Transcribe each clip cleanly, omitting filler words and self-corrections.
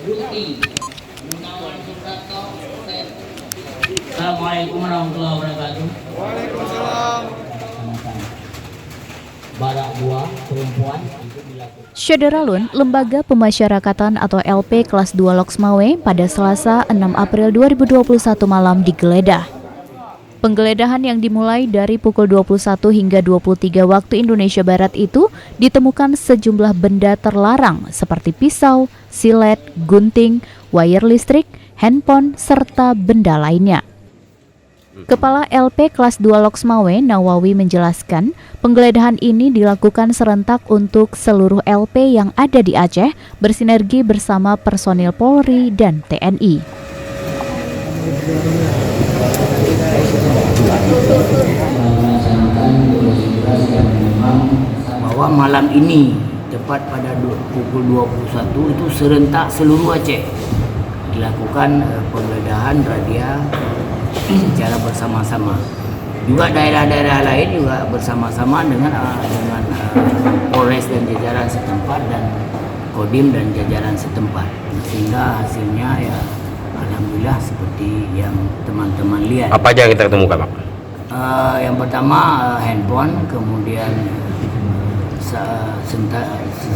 Assalamualaikum warahmatullahi wabarakatuh. Waalaikumsalam. Barak dua perempuan itu dilakukan. Syederalun, Lembaga Pemasyarakatan atau LP kelas 2 Loksmawe pada Selasa 6 April 2021 malam digeledah. Penggeledahan yang dimulai dari pukul 21 hingga 23 waktu Indonesia Barat itu ditemukan sejumlah benda terlarang seperti pisau, silet, gunting, wire listrik, handphone, serta benda lainnya. Kepala LP kelas 2 Loksmawe, Nawawi menjelaskan, penggeledahan ini dilakukan serentak untuk seluruh LP yang ada di Aceh bersinergi bersama personil Polri dan TNI. Bahwa malam ini tepat pada pukul 21 itu serentak seluruh Aceh dilakukan penggeledahan radia secara bersama-sama. Juga daerah-daerah lain juga bersama-sama dengan Polres dan jajaran setempat dan Kodim dan jajaran setempat. Sehingga hasilnya ya alhamdulillah seperti yang teman-teman lihat. Apa aja yang kita temukan, Pak? Yang pertama handphone, kemudian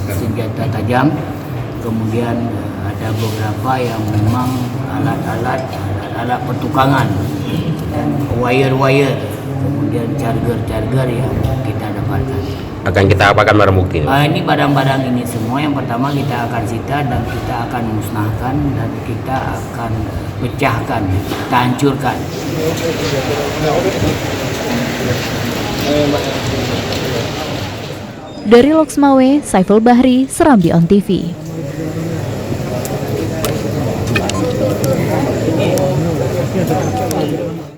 senjata tajam, kemudian ada beberapa yang memang alat pertukangan, wire, kemudian charger yang kita dapatkan. Akan kita apakan barang bukti? Ini barang-barang ini semua yang pertama kita akan sita dan kita akan musnahkan dan kita akan pecahkan, kita hancurkan. Dari Loksmawe, Saiful Bahri, Serambi On TV.